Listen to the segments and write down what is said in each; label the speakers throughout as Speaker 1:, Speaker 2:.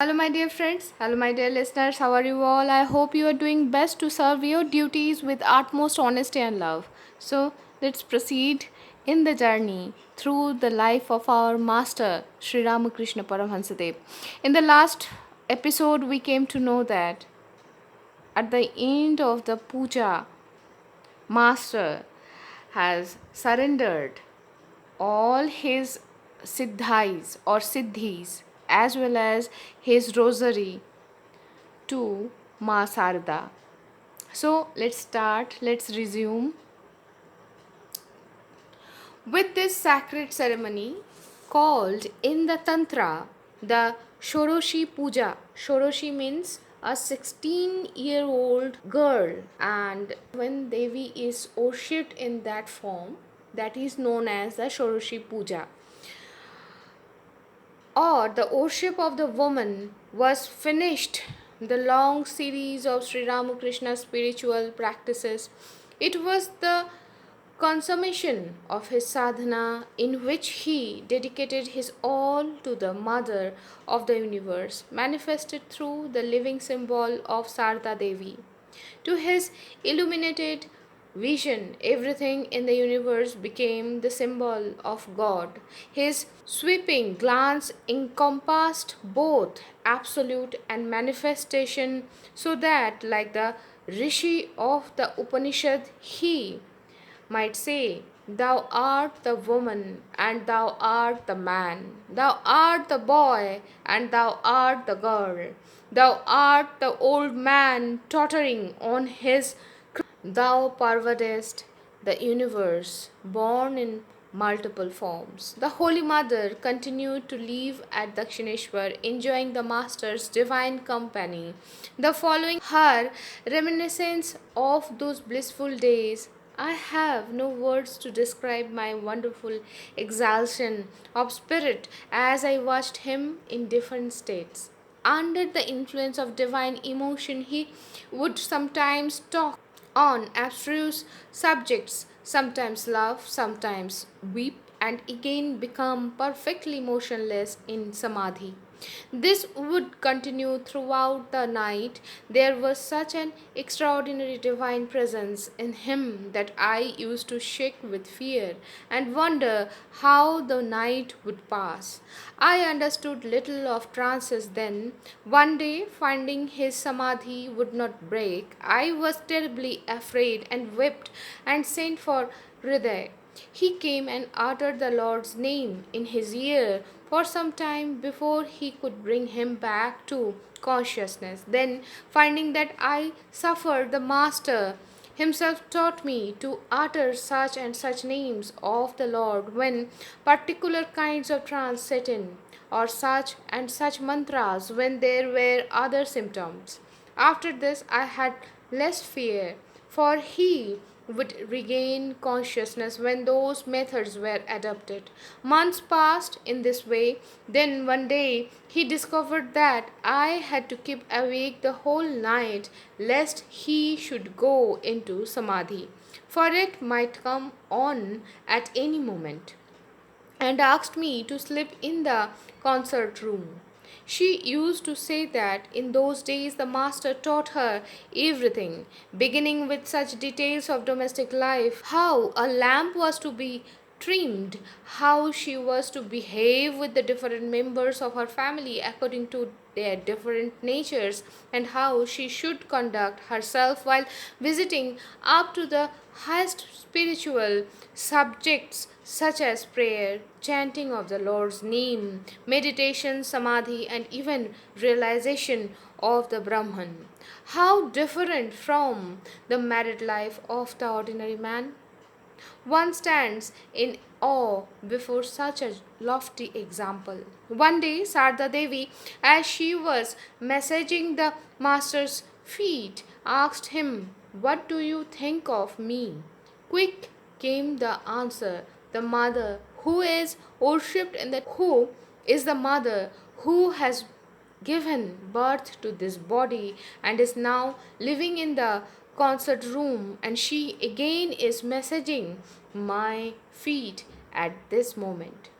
Speaker 1: Hello, my dear friends. Hello, my dear listeners. How are you all? I hope you are doing best to serve your duties with utmost honesty and love. So, let's proceed in the journey through the life of our master, Shri Ramkrishna Paramhansa. In the last episode, we came to know that at the end of the puja, master has surrendered all his siddhis or siddhis as well as his rosary to Ma Sarda. So let's start, let's resume with this sacred ceremony called in the Tantra the Shoroshi Puja. Shoroshi means a 16-year-old girl, and when Devi is worshipped in that form, that is known as the Shoroshi Puja. Or the worship of the woman was finished the long series of Sri Ramakrishna's spiritual practices. It was the consummation of his sadhana in which he dedicated his all to the mother of the universe, manifested through the living symbol of Sarda Devi. To his illuminated vision, everything in the universe became the symbol of God. His sweeping glance encompassed both absolute and manifestation, so that, like the Rishi of the Upanishad, he might say, Thou art the woman, and thou art the man. Thou art the boy, and thou art the girl. Thou art the old man tottering on his Thou pervadest the universe, born in multiple forms. The Holy Mother continued to live at Dakshineswar, enjoying the Master's divine company. The following her reminiscence of those blissful days. I have no words to describe my wonderful exaltation of spirit as I watched him in different states. Under the influence of divine emotion, he would sometimes talk on abstruse subjects, sometimes laugh, sometimes weep, and again become perfectly motionless in samadhi. This would continue throughout the night. There was such an extraordinary divine presence in him that I used to shake with fear and wonder how the night would pass. I understood little of trances then. One day, finding his samadhi would not break, I was terribly afraid and wept and sent for Hriday. He came and uttered the Lord's name in his ear for some time before he could bring him back to consciousness. Then, finding that I suffered, the Master himself taught me to utter such and such names of the Lord when particular kinds of trance set in, or such and such mantras when there were other symptoms. After this, I had less fear, for he would regain consciousness when those methods were adopted. Months passed in this way. Then one day he discovered that I had to keep awake the whole night lest he should go into samadhi, for it might come on at any moment, and asked me to sleep in the concert room. She used to say that in those days the master taught her everything, beginning with such details of domestic life, how a lamp was to be trimmed, how she was to behave with the different members of her family according to their different natures, and how she should conduct herself while visiting up to the highest spiritual subjects such as prayer, chanting of the Lord's name, meditation, samadhi, and even realization of the Brahman. How different from the married life of the ordinary man! One stands in awe before such a lofty example. One day, Sarda Devi, as she was massaging the master's feet, asked him, What do you think of me? Quick came the answer, the mother who is worshipped in the who is the mother who has given birth to this body and is now living in the concert room, and she again is messaging my feet at this moment.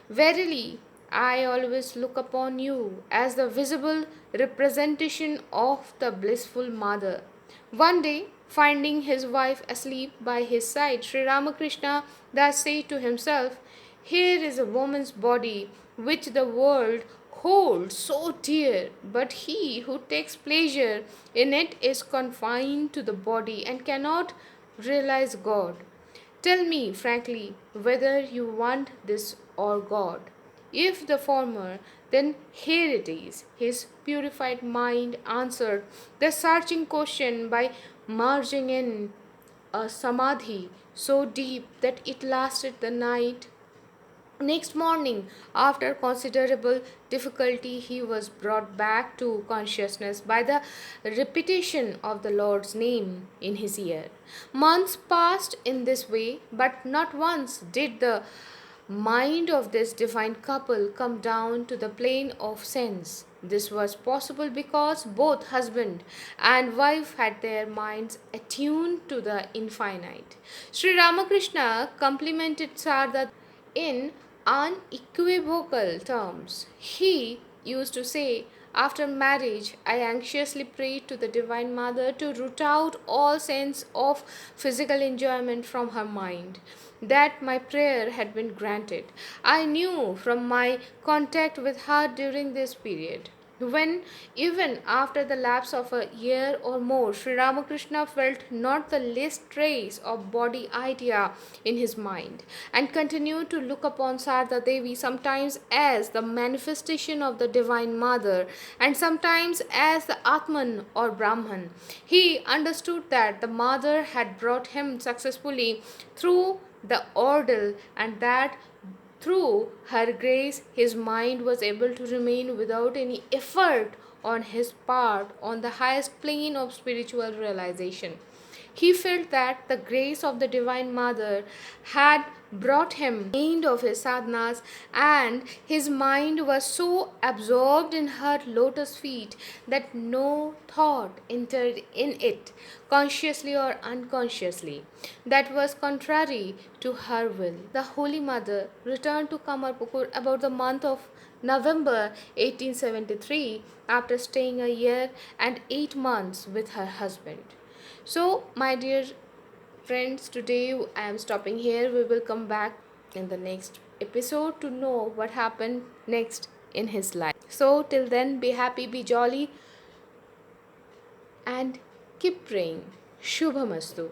Speaker 1: Verily, I always look upon you as the visible representation of the blissful mother. One day, finding his wife asleep by his side, Sri Ramakrishna thus said to himself, "Here is a woman's body which the world holds so dear, but he who takes pleasure in it is confined to the body and cannot realize God. Tell me frankly whether you want this or God. If the former, then here it is." His purified mind answered the searching question by merging in a samadhi so deep that it lasted the night. Next morning, after considerable difficulty, he was brought back to consciousness by the repetition of the Lord's name in his ear. Months passed in this way, but not once did the mind of this divine couple come down to the plane of sense. This was possible because both husband and wife had their minds attuned to the infinite. Sri Ramakrishna complimented Sarda in unequivocal terms. He used to say, "After marriage, I anxiously prayed to the Divine Mother to root out all sense of physical enjoyment from her mind. That my prayer had been granted. I knew from my contact with her during this period, when, even after the lapse of a year or more, Sri Ramakrishna felt not the least trace of body idea in his mind, and continued to look upon Sarda Devi sometimes as the manifestation of the Divine Mother, and sometimes as the Atman or Brahman. He understood that the Mother had brought him successfully through the ordeal, and that through her grace, his mind was able to remain without any effort on his part on the highest plane of spiritual realization. He felt that the grace of the Divine Mother had brought him end of his sadhanas, and his mind was so absorbed in her lotus feet that no thought entered in it, consciously or unconsciously, that was contrary to her will. The Holy Mother returned to Kamarpukur about the month of November 1873 after staying a year and 8 months with her husband. So, my dear friends, today I am stopping here. We will come back in the next episode to know what happened next in his life. So, till then, be happy, be jolly, and keep praying. Shubhamastu.